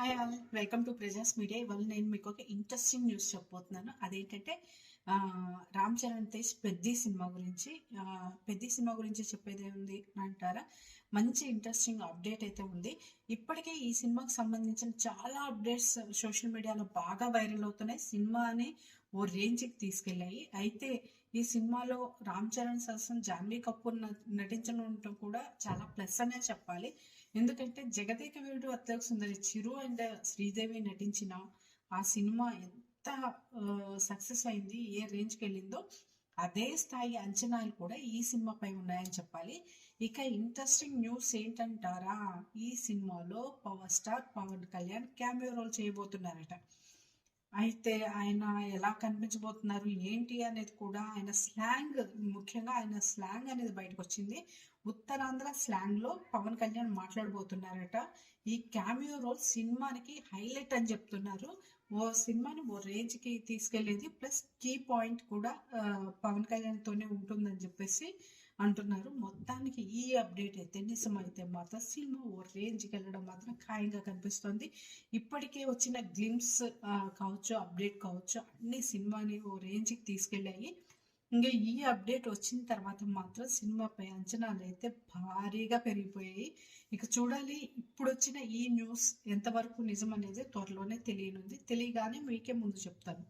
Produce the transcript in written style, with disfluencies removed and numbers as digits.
Hi all, welcome to presence media. ఇవాళ నేను మీకు ఒక ఇంట్రెస్టింగ్ న్యూస్ చెప్పబోతున్నాను. అదేంటంటే రామ్ చరణ్ తేజ్ పెద్ది సినిమా గురించి. పెద్ది సినిమా గురించి చెప్పేది ఉంది అంటారా? మంచి ఇంట్రెస్టింగ్ అప్డేట్ అయితే ఉంది. ఇప్పటికే ఈ సినిమాకి సంబంధించిన చాలా అప్డేట్స్ సోషల్ మీడియాలో బాగా వైరల్ అవుతున్నాయి. సినిమాని ఓ రేంజ్కి తీసుకెళ్ళాయి. అయితే ఈ సినిమాలో రామ్ చరణ్ సరసన జాన్వీ కపూర్ నటించడం కూడా చాలా ప్లస్ అనే చెప్పాలి. ఎందుకంటే జగదేక వీరుడు అత్యవసర సుందరి చిరు అండ్ శ్రీదేవి నటించిన ఆ సినిమా ఎంత సక్సెస్ అయింది, ఏ రేంజ్కి వెళ్ళిందో అదే స్థాయి అంచనాలు కూడా ఈ సినిమాపై ఉన్నాయని చెప్పాలి. ఇక ఇంట్రెస్టింగ్ న్యూస్ ఏంటంటారా? ఈ సినిమాలో power star Pawan Kalyan cameo role చేయబోతున్నారట. అయితే ఆయన ఎలా కనిపించబోతున్నారు ఏంటి అనేది కూడా, ఆయన స్లాంగ్, ముఖ్యంగా ఆయన స్లాంగ్ అనేది బయటకు వచ్చింది. ఉత్తరాంధ్ర స్లాంగ్ లో పవన్ కళ్యాణ్ మాట్లాడబోతున్నారట. ఈ క్యామియో రోల్ సినిమానికి హైలైట్ అని చెప్తున్నారు. ఓ సినిమాని ఓ రేంజ్ కి తీసుకెళ్లేది, ప్లస్ కీ పాయింట్ కూడా పవన్ కళ్యాణ్ తోనే ఉంటుందని చెప్పేసి అంటున్నారు. మొత్తానికి ఈ అప్డేట్ అయితే నిజమైతే మాత్రం సినిమా ఓ రేంజ్కి వెళ్ళడం మాత్రం ఖాయంగా కనిపిస్తుంది. ఇప్పటికే వచ్చిన గ్లిమ్స్ కావచ్చు, అప్డేట్ కావచ్చు, అన్ని సినిమాని ఓ రేంజ్కి తీసుకెళ్ళాయి. ఇంకా ఈ అప్డేట్ వచ్చిన తర్వాత మాత్రం సినిమాపై అంచనాలు అయితే భారీగా పెరిగిపోయాయి. ఇక చూడాలి, ఇప్పుడు వచ్చిన ఈ న్యూస్ ఎంతవరకు నిజం అనేది త్వరలోనే తెలియనుంది. తెలియగానే మీకే ముందు చెప్తాను.